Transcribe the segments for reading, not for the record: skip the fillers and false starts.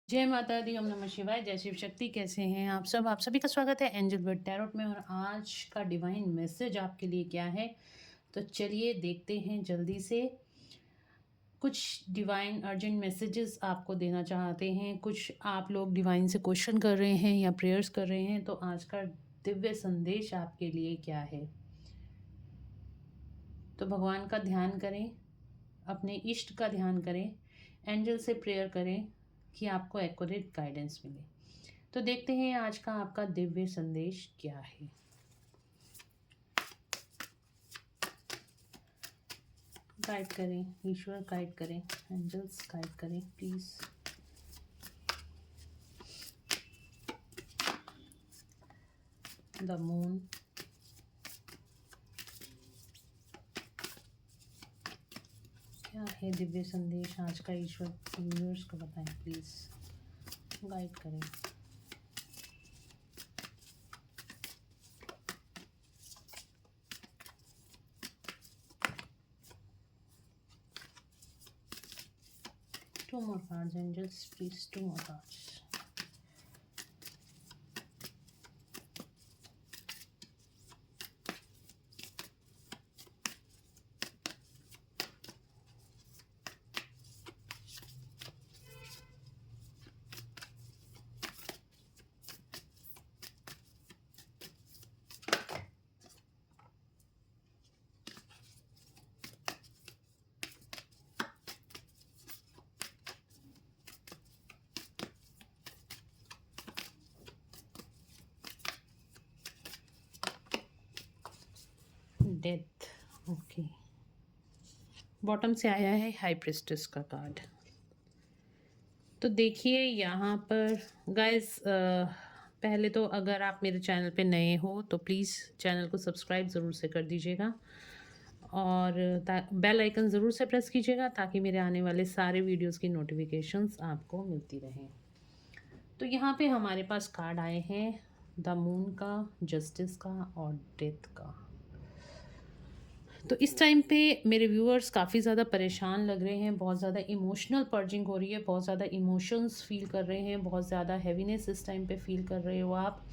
जय माता दी, ओम नमः शिवाय, जय शिव शक्ति। कैसे हैं आप सब? आप सभी का स्वागत है एंजल वर्ड टैरोट में। और आज का डिवाइन मैसेज आपके लिए क्या है, तो चलिए देखते हैं जल्दी से। कुछ डिवाइन अर्जेंट मैसेजेस आपको देना चाहते हैं, कुछ आप लोग डिवाइन से क्वेश्चन कर रहे हैं या प्रेयर्स कर रहे हैं, तो आज का दिव्य संदेश आपके लिए क्या है। तो भगवान का ध्यान करें, अपने इष्ट का ध्यान करें, एंजल से प्रेयर करें कि आपको एक्यूरेट गाइडेंस मिले। तो देखते हैं आज का आपका दिव्य संदेश क्या है। गाइड करें, ईश्वर गाइड करें, एंजल्स गाइड करें प्लीज। द मून, क्या है दिव्य संदेश आज का, ईश्वर यूनिवर्स को बताएं प्लीज, गाइड करें। Two more cards angels please, two more cards. Death, okay. Bottom से आया है हाई प्रिस्टेस का कार्ड। तो देखिए यहाँ पर गाइस, पहले तो अगर आप मेरे चैनल पे नए हो तो प्लीज़ चैनल को सब्सक्राइब ज़रूर से कर दीजिएगा और बेल आइकन ज़रूर से प्रेस कीजिएगा ताकि मेरे आने वाले सारे वीडियोस की नोटिफिकेशंस आपको मिलती रहें। तो यहाँ पे हमारे पास कार्ड आए हैं द मून का, जस्टिस का और डेथ का। तो इस टाइम पे मेरे व्यूअर्स काफ़ी ज़्यादा परेशान लग रहे हैं, बहुत ज़्यादा इमोशनल पर्जिंग हो रही है, बहुत ज़्यादा इमोशंस फील कर रहे हैं, बहुत ज़्यादा हैवीनेस इस टाइम पे फील कर रहे हो आप।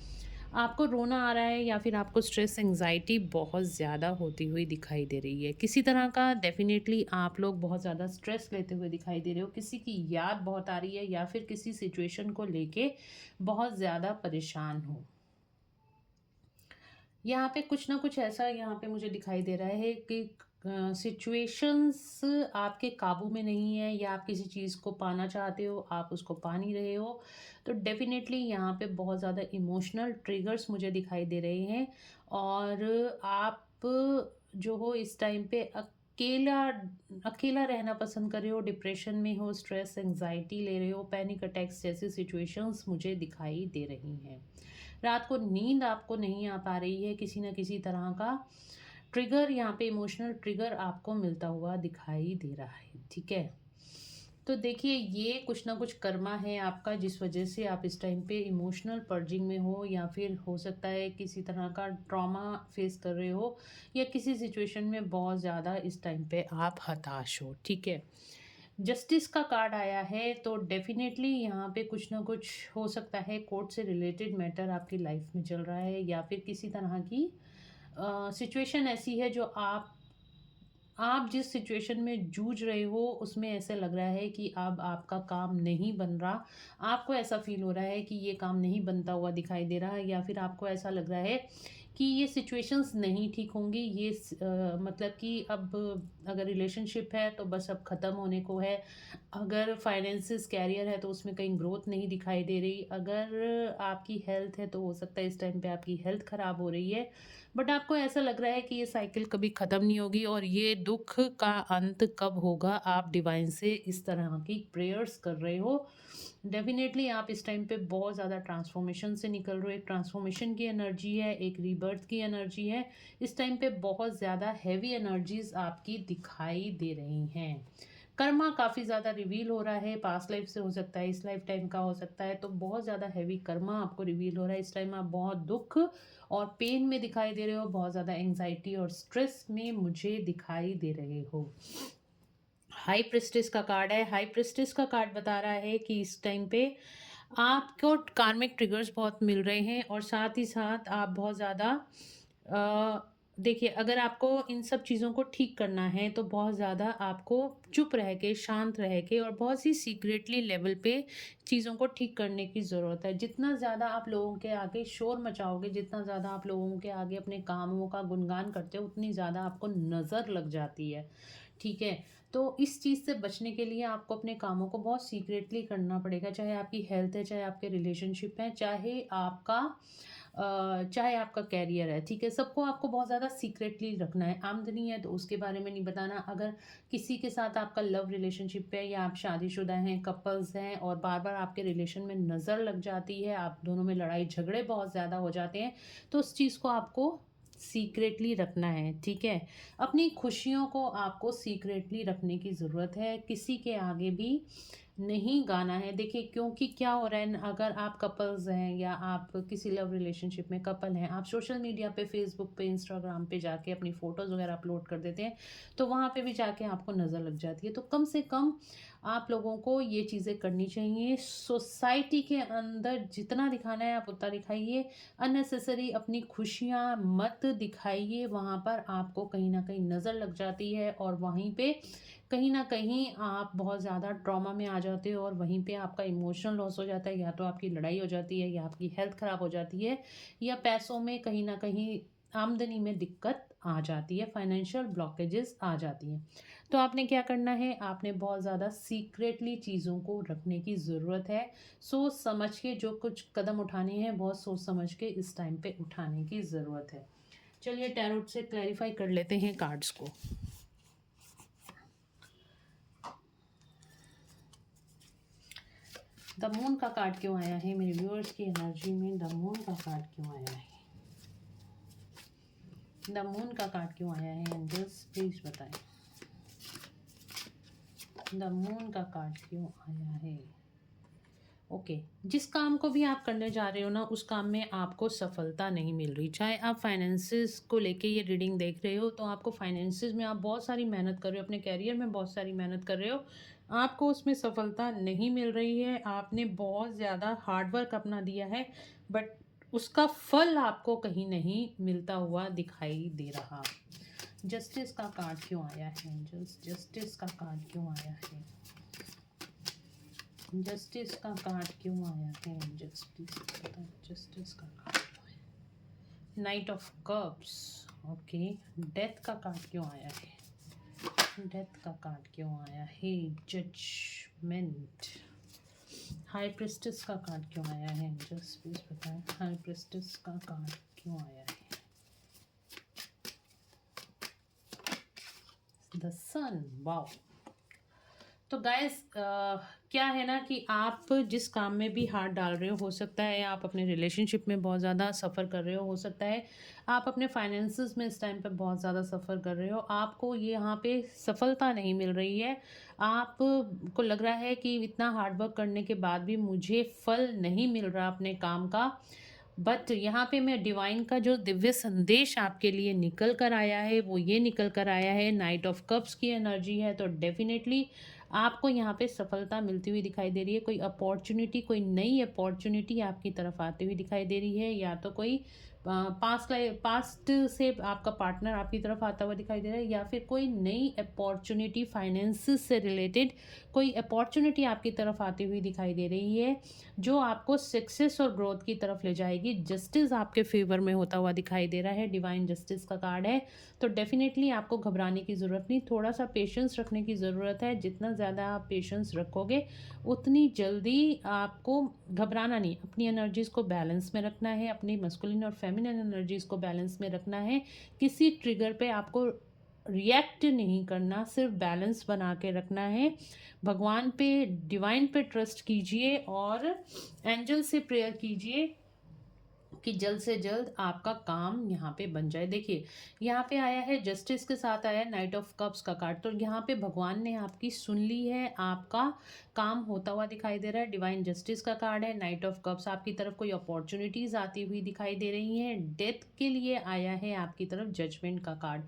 आपको रोना आ रहा है या फिर आपको स्ट्रेस एंग्जाइटी बहुत ज़्यादा होती हुई दिखाई दे रही है। किसी तरह का डेफिनेटली आप लोग बहुत ज़्यादा स्ट्रेस लेते हुए दिखाई दे रहे हो, किसी की याद बहुत आ रही है या फिर किसी सिचुएशन को लेके बहुत ज़्यादा परेशान हो। यहाँ पे कुछ ना कुछ ऐसा यहाँ पे मुझे दिखाई दे रहा है कि सिचुएशंस आपके काबू में नहीं है, या आप किसी चीज़ को पाना चाहते हो, आप उसको पा नहीं रहे हो। तो डेफिनेटली यहाँ पे बहुत ज़्यादा इमोशनल ट्रिगर्स मुझे दिखाई दे रहे हैं। और आप जो हो इस टाइम पे अकेला अकेला रहना पसंद कर रहे हो, डिप्रेशन में हो, स्ट्रेस एंजाइटी ले रहे हो, पैनिक अटैक्स जैसी सिचुएशंस मुझे दिखाई दे रही हैं। रात को नींद आपको नहीं आ पा रही है, किसी न किसी तरह का ट्रिगर, यहाँ पे इमोशनल ट्रिगर आपको मिलता हुआ दिखाई दे रहा है। ठीक है, तो देखिए ये कुछ ना कुछ कर्मा है आपका, जिस वजह से आप इस टाइम पे इमोशनल पर्जिंग में हो, या फिर हो सकता है किसी तरह का ट्रॉमा फेस कर रहे हो, या किसी सिचुएशन में बहुत ज़्यादा इस टाइम पे आप हताश हो। ठीक है, जस्टिस का कार्ड आया है, तो डेफिनेटली यहाँ पे कुछ ना कुछ हो सकता है, कोर्ट से रिलेटेड मैटर आपकी लाइफ में चल रहा है, या फिर किसी तरह की सिचुएशन ऐसी है जो आप जिस सिचुएशन में जूझ रहे हो उसमें ऐसा लग रहा है कि अब आपका काम नहीं बन रहा। आपको ऐसा फील हो रहा है कि ये काम नहीं बनता हुआ दिखाई दे रहा है, या फिर आपको ऐसा लग रहा है कि ये सिचुएशंस नहीं ठीक होंगी। मतलब कि अब अगर रिलेशनशिप है तो बस अब ख़त्म होने को है। अगर फाइनेंसिस कैरियर है तो उसमें कहीं ग्रोथ नहीं दिखाई दे रही। अगर आपकी हेल्थ है तो हो सकता है इस टाइम पे आपकी हेल्थ ख़राब हो रही है, बट आपको ऐसा लग रहा है कि ये साइकिल कभी ख़त्म नहीं होगी, और ये दुख का अंत कब होगा, आप डिवाइन से इस तरह की प्रेयर्स कर रहे हो। डेफिनेटली आप इस टाइम पे बहुत ज़्यादा ट्रांसफॉर्मेशन से निकल रहे हो, एक ट्रांसफॉर्मेशन की एनर्जी है, एक रीबर्थ की एनर्जी है। इस टाइम पे बहुत ज़्यादा हैवी एनर्जीज आपकी दिखाई दे रही हैं। कर्मा काफ़ी ज़्यादा रिवील हो रहा है, पास्ट लाइफ से हो सकता है, इस लाइफ टाइम का हो सकता है, तो बहुत ज़्यादा हैवी कर्मा आपको रिवील हो रहा है। इस टाइम आप बहुत दुख और पेन में दिखाई दे रहे हो, बहुत ज़्यादा एंग्जाइटी और स्ट्रेस में मुझे दिखाई दे रहे हो। हाई प्रेस्टिस का कार्ड है। हाई प्रेस्टिस का कार्ड बता रहा है कि इस टाइम पे आपको कार्मिक ट्रिगर्स बहुत मिल रहे हैं और साथ ही साथ आप बहुत ज़्यादा देखिए, अगर आपको इन सब चीज़ों को ठीक करना है तो बहुत ज़्यादा आपको चुप रह के, शांत रह के और बहुत ही सीक्रेटली लेवल पे चीज़ों को ठीक करने की ज़रूरत है। जितना ज़्यादा आप लोगों के आगे शोर मचाओगे, जितना ज़्यादा आप लोगों के आगे अपने कामों का गुणगान करते हो, उतनी ज़्यादा आपको नज़र लग जाती है। ठीक है? तो इस चीज़ से बचने के लिए आपको अपने कामों को बहुत सीक्रेटली करना पड़ेगा, चाहे आपकी हेल्थ है, चाहे आपके रिलेशनशिप है, चाहे आपका करियर है, ठीक है? सबको आपको बहुत ज़्यादा सीक्रेटली रखना है। आमदनी है तो उसके बारे में नहीं बताना। अगर किसी के साथ आपका लव रिलेशनशिप है या आप शादीशुदा हैं, कपल्स हैं और बार-बार आपके रिलेशन में नज़र लग जाती है, आप दोनों में लड़ाई झगड़े बहुत ज़्यादा हो जाते हैं, तो उस चीज़ को आपको सीक्रेटली रखना है, ठीक है? अपनी खुशियों को आपको सीक्रेटली रखने की ज़रूरत है, किसी के आगे भी नहीं गाना है। देखिए, क्योंकि क्या हो रहा है न, अगर आप कपल्स हैं या आप किसी लव रिलेशनशिप में कपल हैं, आप सोशल मीडिया पे, फ़ेसबुक पे, इंस्टाग्राम पे जाके अपनी फ़ोटोज़ वगैरह अपलोड कर देते हैं, तो वहाँ पे भी जाके आपको नज़र लग जाती है। तो कम से कम आप लोगों को ये चीज़ें करनी चाहिए। सोसाइटी के अंदर जितना दिखाना है आप उतना दिखाइए। अननेसेसरी अपनी खुशियाँ मत दिखाइए, वहाँ पर आपको कहीं न कहीं नज़र लग जाती है और वहीं पे कहीं न कहीं आप बहुत ज़्यादा ट्रॉमा में आ जाते हो और वहीं पे आपका इमोशनल लॉस हो जाता है, या तो आपकी लड़ाई हो जाती है या आपकी हेल्थ ख़राब हो जाती है या पैसों में कहीं न कहीं आमदनी में दिक्कत आ जाती है, फाइनेंशियल ब्लॉकेजेस आ जाती हैं। तो आपने क्या करना है, आपने बहुत ज़्यादा सीक्रेटली चीज़ों को रखने की ज़रूरत है। सोच समझ के जो कुछ कदम उठाने हैं, बहुत सोच समझ के इस टाइम पे उठाने की ज़रूरत है। चलिए टैरोट से क्लैरिफ़ाई कर लेते हैं कार्ड्स को। द मून का कार्ड क्यों आया है मेरे व्यूअर्स की एनर्जी में? द मून का कार्ड क्यों आया है? द मून का कार्ड क्यों आया है एंजल्स, प्लीज बताएं। द मून का कार्ड क्यों आया है? ओके, जिस काम को भी आप करने जा रहे हो ना, उस काम में आपको सफलता नहीं मिल रही। चाहे आप फाइनेंसिस को लेके ये रीडिंग देख रहे हो, तो आपको फाइनेंसिस में आप बहुत सारी मेहनत कर रहे हो, अपने करियर में बहुत सारी मेहनत कर रहे हो, आपको उसमें सफलता नहीं मिल रही है। आपने बहुत ज़्यादा हार्ड वर्क अपना दिया है, बट उसका फल आपको कहीं नहीं मिलता हुआ दिखाई दे रहा। जस्टिस का कार्ड क्यों आया है एंजल्स? जस्टिस का कार्ड क्यों आया है? जस्टिस का कार्ड क्यों आया है एंजल्स, प्लीज बताएं। जस्टिस का कार्ड क्यों आया? Knight of cups, okay. Death का कार्ड क्यों आया है? डेथ का कार्ड क्यों आया है? जजमेंट। हाई प्रेस्टिस का कार्ड क्यों आया है एंजल्स, प्लीज बताएं। हाई प्रेस्टिस का कार्ड क्यों आया है? The sun, wow. तो गाइस, क्या है ना कि आप जिस काम में भी हाथ डाल रहे हो सकता है आप अपने रिलेशनशिप में बहुत ज़्यादा सफ़र कर रहे हो सकता है आप अपने फाइनेंसेस में इस टाइम पे बहुत ज़्यादा सफ़र कर रहे हो, आपको ये यहाँ पे सफलता नहीं मिल रही है। आपको लग रहा है कि इतना हार्ड वर्क करने के बाद भी मुझे फल नहीं मिल रहा अपने काम का। बट यहाँ पे मैं डिवाइन का जो दिव्य संदेश आपके लिए निकल कर आया है वो ये निकल कर आया है, नाइट ऑफ कप्स की एनर्जी है, तो डेफिनेटली आपको यहाँ पे सफलता मिलती हुई दिखाई दे रही है। कोई अपॉर्चुनिटी, कोई नई अपॉर्चुनिटी आपकी तरफ आती हुई दिखाई दे रही है, या तो कोई पास्ट से आपका पार्टनर आपकी तरफ आता हुआ दिखाई दे रहा है, या फिर कोई नई अपॉर्चुनिटी फाइनेंस से रिलेटेड कोई अपॉर्चुनिटी आपकी तरफ आती हुई दिखाई दे रही है जो आपको सक्सेस और ग्रोथ की तरफ ले जाएगी। जस्टिस आपके फेवर में होता हुआ दिखाई दे रहा है, डिवाइन जस्टिस का कार्ड है। तो डेफिनेटली आपको घबराने की ज़रूरत नहीं, थोड़ा सा पेशेंस रखने की ज़रूरत है। जितना ज़्यादा आप पेशेंस रखोगे उतनी जल्दी आपको घबराना नहीं, अपनी एनर्जीज़ को बैलेंस में रखना है, अपनी मस्कुलिन और फेमिनिन एनर्जीज़ को बैलेंस में रखना है। किसी ट्रिगर पे आपको रिएक्ट नहीं करना, सिर्फ बैलेंस बना के रखना है। भगवान पे, डिवाइन पे ट्रस्ट कीजिए और एंजल से प्रेयर कीजिए कि जल्द से जल्द आपका काम यहाँ पे बन जाए। देखिए, यहाँ पे आया है जस्टिस के साथ आया है नाइट ऑफ कप्स का कार्ड, तो यहाँ पे भगवान ने आपकी सुन ली है, आपका काम होता हुआ दिखाई दे रहा है। डिवाइन जस्टिस का कार्ड है। नाइट ऑफ कप्स, आपकी तरफ कोई अपॉर्चुनिटीज़ आती हुई दिखाई दे रही हैं। डेथ के लिए आया है आपकी तरफ जजमेंट का कार्ड।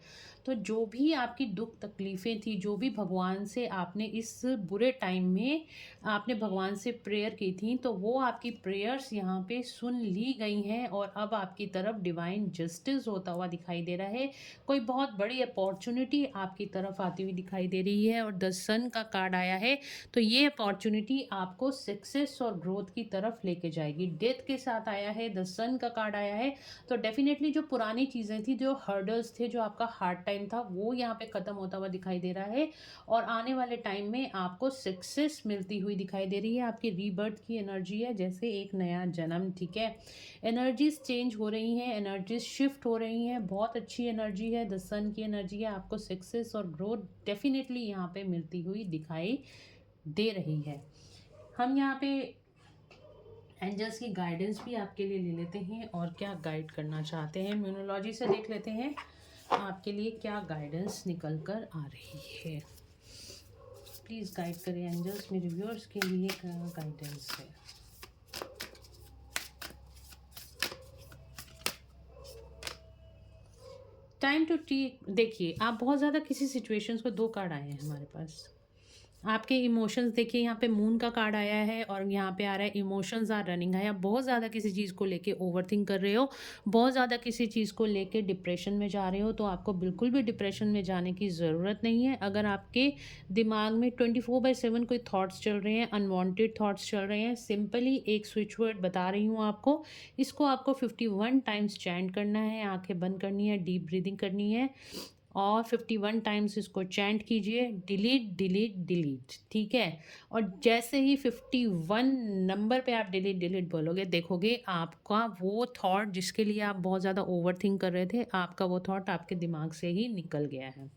तो जो भी आपकी दुख तकलीफ़ें थी, जो भी भगवान से आपने इस बुरे टाइम में आपने भगवान से प्रेयर की थी, तो वो आपकी प्रेयर्स यहाँ पे सुन ली गई हैं और अब आपकी तरफ डिवाइन जस्टिस होता हुआ दिखाई दे रहा है। कोई बहुत बड़ी अपॉर्चुनिटी आपकी तरफ आती हुई दिखाई दे रही है और द सन का कार्ड आया है। तो ये अपॉर्चुनिटी आपको सक्सेस और ग्रोथ की तरफ लेके जाएगी। डेथ के साथ आया है, द सन का कार्ड आया है। तो डेफिनेटली जो पुरानी चीज़ें थी, जो हर्डल्स थे, जो आपका हार्ड टाइम था, वो यहाँ पे ख़त्म होता हुआ दिखाई दे रहा है और आने वाले टाइम में आपको सक्सेस मिलती हुई दिखाई दे रही है। आपकी रीबर्थ की एनर्जी है, जैसे एक नया जन्म, ठीक है। एनर्जीज चेंज हो रही हैं, एनर्जीज शिफ्ट हो रही हैं, बहुत अच्छी एनर्जी है, द सन की एनर्जी है। आपको सक्सेस और ग्रोथ डेफिनेटली यहाँ पे मिलती हुई दिखाई दे रही है। हम यहाँ पे एंजल्स की गाइडेंस भी आपके लिए ले लेते हैं और क्या गाइड करना चाहते हैं, न्यूमरोलॉजी से देख लेते हैं आपके लिए क्या गाइडेंस निकल कर आ रही है। प्लीज़ गाइड करें एंजल्स, मेरे व्यूअर्स के लिए क्या गाइडेंस है। टाइम टू टेक, देखिए आप बहुत ज़्यादा किसी सिचुएशंस को, दो कार्ड आए हैं हमारे पास। आपके इमोशंस देखिए, यहाँ पे मून का कार्ड आया है और यहाँ पे आ रहा है इमोशंस आर रनिंग है। आप बहुत ज़्यादा किसी चीज़ को लेके ओवरथिंक कर रहे हो, बहुत ज़्यादा किसी चीज़ को लेके डिप्रेशन में जा रहे हो। तो आपको बिल्कुल भी डिप्रेशन में जाने की ज़रूरत नहीं है। अगर आपके दिमाग में 24/7 कोई थॉट्स चल रहे हैं, अनवांटेड थॉट्स चल रहे हैं, सिंपली एक स्विच वर्ड बता रही हूँ आपको, इसको आपको 51 टाइम्स चैंट करना है, आंखें बंद करनी है, डीप ब्रीदिंग करनी है और 51 टाइम्स इसको चैंट कीजिए, डिलीट डिलीट डिलीट, ठीक है। और जैसे ही 51 नंबर पे आप डिलीट डिलीट बोलोगे, देखोगे आपका वो थॉट जिसके लिए आप बहुत ज़्यादा ओवर थिंक कर रहे थे, आपका वो थॉट आपके दिमाग से ही निकल गया है।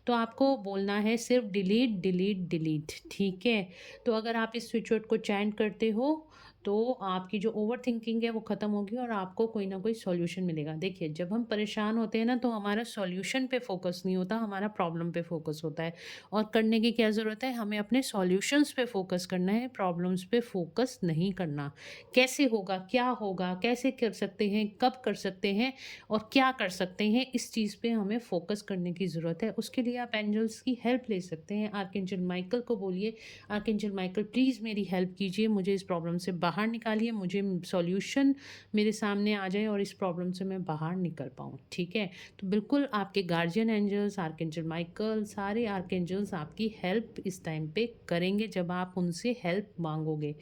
तो आपको बोलना है सिर्फ डिलीट डिलीट डिलीट, ठीक है। तो अगर आप इस स्विच वर्ड को चैंट करते हो तो आपकी जो ओवर थिंकिंग है वो ख़त्म होगी और आपको कोई ना कोई सॉल्यूशन मिलेगा। देखिए, जब हम परेशान होते हैं ना, तो हमारा सॉल्यूशन पे फोकस नहीं होता, हमारा प्रॉब्लम पे फोकस होता है। और करने की क्या ज़रूरत है, हमें अपने सॉल्यूशंस पे फोकस करना है, प्रॉब्लम्स पे फोकस नहीं करना। कैसे होगा, क्या होगा, कैसे कर सकते हैं, कब कर सकते हैं और क्या कर सकते हैं, इस चीज़ पे हमें फोकस करने की ज़रूरत है। उसके लिए आप एंजल्स की हेल्प ले सकते हैं। आर्कएंजल माइकल को बोलिए, आर्कएंजल माइकल प्लीज़ मेरी हेल्प कीजिए, मुझे इस प्रॉब्लम से बाहर निकालिए, मुझे सॉल्यूशन मेरे सामने आ जाए और इस प्रॉब्लम से मैं बाहर निकल पाऊँ, ठीक है। तो बिल्कुल आपके गार्जियन एंजल्स, आर्कएंजल माइकल, सारे आर्कएंजल्स आपकी हेल्प इस टाइम पे करेंगे जब आप उनसे हेल्प मांगोगे।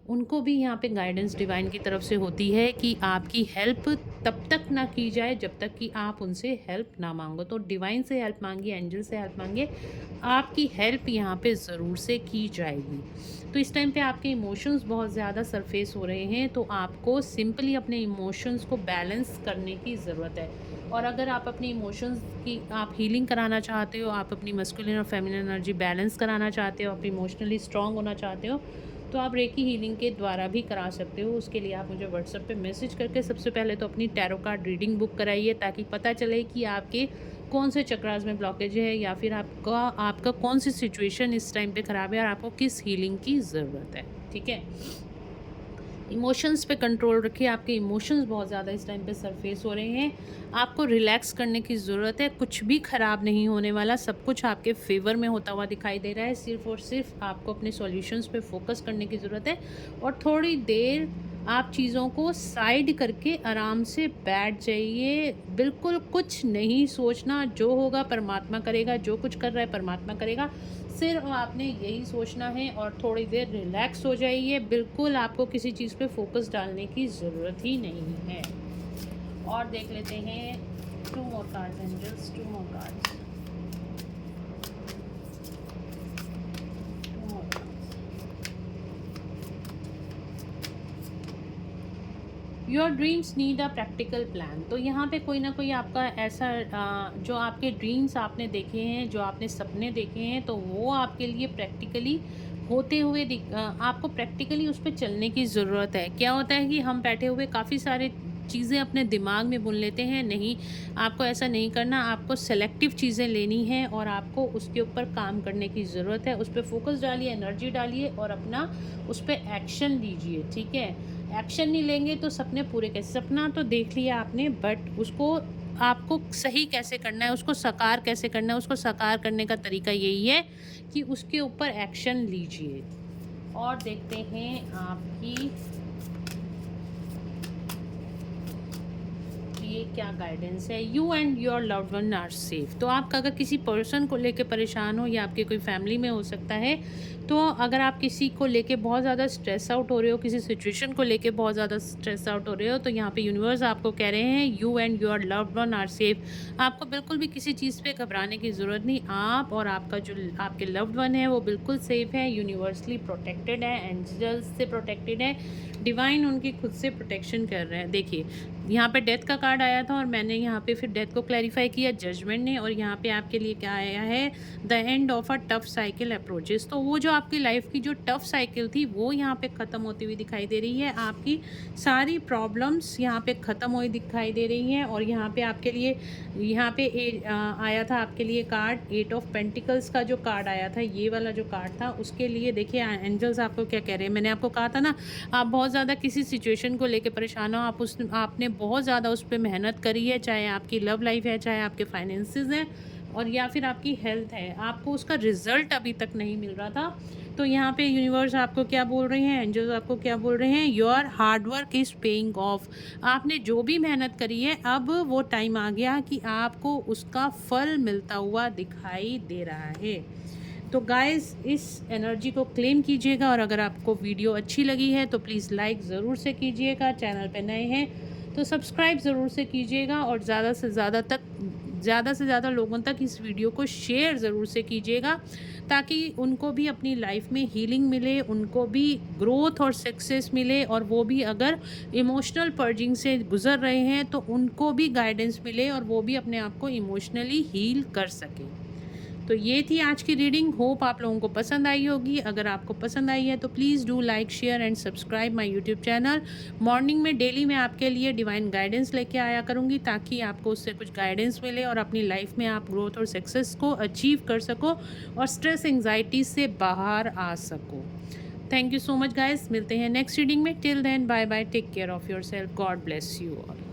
उनको भी यहाँ पे गाइडेंस डिवाइन की तरफ से होती है कि आपकी हेल्प तब तक ना की जाए जब तक कि आप उनसे हेल्प ना मांगो। तो डिवाइन से हेल्प मांगिए, एंजल से हेल्प मांगिए, आपकी हेल्प यहाँ पे ज़रूर से की जाएगी। तो इस टाइम पे आपके इमोशंस बहुत ज़्यादा सरफेस हो रहे हैं, तो आपको सिंपली अपने इमोशंस को बैलेंस करने की ज़रूरत है। और अगर आप अपनी इमोशंस की आप हीलिंग कराना चाहते हो, आप अपनी मस्कुलिन और फेमिनिन एनर्जी बैलेंस कराना चाहते हो, आप इमोशनली स्ट्रांग होना चाहते हो, तो आप रेकी हीलिंग के द्वारा भी करा सकते हो। उसके लिए आप मुझे व्हाट्सएप पे मैसेज करके सबसे पहले तो अपनी टैरो कार्ड रीडिंग बुक कराइए, ताकि पता चले कि आपके कौन से चक्रास में ब्लॉकेज है या फिर आपका कौन सी सिचुएशन इस टाइम पे ख़राब है और आपको किस हीलिंग की ज़रूरत है, ठीक है। इमोशंस पे कंट्रोल रखिए, आपके इमोशंस बहुत ज़्यादा इस टाइम पे सरफेस हो रहे हैं, आपको रिलैक्स करने की ज़रूरत है। कुछ भी ख़राब नहीं होने वाला, सब कुछ आपके फेवर में होता हुआ दिखाई दे रहा है। सिर्फ और सिर्फ आपको अपने सॉल्यूशंस पे फोकस करने की ज़रूरत है और थोड़ी देर आप चीज़ों को साइड करके आराम से बैठ जाइए। बिल्कुल कुछ नहीं सोचना, जो होगा परमात्मा करेगा, जो कुछ कर रहा है परमात्मा करेगा, सिर्फ आपने यही सोचना है और थोड़ी देर रिलैक्स हो जाइए। बिल्कुल आपको किसी चीज़ पे फोकस डालने की ज़रूरत ही नहीं है। और देख लेते हैं 2 more cards angels, 2 more cards. Your dreams need a practical plan. तो यहाँ पे कोई ना कोई आपका ऐसा जो आपके ड्रीम्स आपने देखे हैं, जो आपने सपने देखे हैं, तो वो आपके लिए प्रैक्टिकली होते हुए आपको प्रैक्टिकली उस पर चलने की ज़रूरत है। क्या होता है कि हम बैठे हुए काफ़ी सारे चीज़ें अपने दिमाग में बुन लेते हैं। नहीं, आपको ऐसा नहीं करना, आपको सेलेक्टिव चीज़ें लेनी है और आपको उसके ऊपर काम करने की ज़रूरत है। उस पे फ़ोकस डालिए, एनर्जी डालिए और अपना उस पे एक्शन लीजिए, ठीक है? एक्शन नहीं लेंगे तो सपने पूरे कैसे? सपना तो देख लिया आपने, बट उसको आपको सही कैसे करना है, उसको साकार कैसे करना है, उसको साकार करने का तरीका यही है कि उसके ऊपर एक्शन लीजिए। और देखते हैं आपकी ये क्या गाइडेंस है। You and your loved one are safe. तो आप अगर किसी पर्सन को लेके परेशान हो या आपके कोई फैमिली में हो सकता है, तो अगर आप किसी को लेके बहुत ज़्यादा स्ट्रेस आउट हो रहे हो, किसी सिचुएशन को लेके बहुत ज़्यादा स्ट्रेस आउट हो रहे हो, तो यहाँ पे यूनिवर्स आपको कह रहे हैं you and your loved one are safe. आपको बिल्कुल भी किसी चीज़ पे घबराने की ज़रूरत नहीं। आप और आपका जो आपके लव्ड वन है वो बिल्कुल सेफ है, यूनिवर्सली प्रोटेक्टेड है, एंजल्स से प्रोटेक्टेड है, डिवाइन उनकी खुद से प्रोटेक्शन कर रहे हैं। देखिए, यहाँ पे डेथ का कार्ड आया था और मैंने यहाँ पे फिर डेथ को क्लैरिफाई किया जजमेंट ने, और यहाँ पे आपके लिए क्या आया है, the end of a tough cycle approaches. तो वो जो आपकी लाइफ की जो टफ साइकिल थी वो यहाँ पे ख़त्म होती हुई दिखाई दे रही है। आपकी सारी प्रॉब्लम्स यहाँ पे ख़त्म हुई दिखाई दे रही हैं। और यहाँ पे आपके लिए यहाँ पे आया था आपके लिए कार्ड 8 ऑफ पेंटिकल्स का जो कार्ड आया था, ये वाला जो कार्ड था, उसके लिए देखिए एंजल्स आपको क्या कह रहे हैं। मैंने आपको कहा था ना, आप बहुत ज़्यादा किसी सिचुएशन को लेके परेशान हो, आपने बहुत ज़्यादा उस पर मेहनत करी है, चाहे आपकी लव लाइफ है, चाहे आपके फाइनेंसेस हैं, और या फिर आपकी हेल्थ है, आपको उसका रिजल्ट अभी तक नहीं मिल रहा था। तो यहाँ पे यूनिवर्स आपको क्या बोल रहे हैं, एंजल्स आपको क्या बोल रहे हैं, your hard work is paying off. आपने जो भी मेहनत करी है, अब वो टाइम आ गया कि आपको उसका फल मिलता हुआ दिखाई दे रहा है। तो गाइस, इस एनर्जी को क्लेम कीजिएगा, और अगर आपको वीडियो अच्छी लगी है तो प्लीज़ लाइक ज़रूर से कीजिएगा, चैनल पे नए हैं तो सब्सक्राइब ज़रूर से कीजिएगा, और ज़्यादा से ज़्यादा लोगों तक इस वीडियो को शेयर ज़रूर से कीजिएगा, ताकि उनको भी अपनी लाइफ में हीलिंग मिले, उनको भी ग्रोथ और सक्सेस मिले, और वो भी अगर इमोशनल पर्जिंग से गुज़र रहे हैं तो उनको भी गाइडेंस मिले और वो भी अपने आप को इमोशनली हील कर सकें। तो ये थी आज की रीडिंग। होप आप लोगों को पसंद आई होगी। अगर आपको पसंद आई है तो please do like, share and subscribe my YouTube channel. Morning में डेली मैं आपके लिए डिवाइन गाइडेंस लेके आया करूँगी, ताकि आपको उससे कुछ गाइडेंस मिले और अपनी लाइफ में आप ग्रोथ और सक्सेस को अचीव कर सको और स्ट्रेस एंग्जाइटी से बाहर आ सको। Thank you so much guys. मिलते हैं नेक्स्ट रीडिंग में। Till then bye bye, take care of yourself, God bless you all.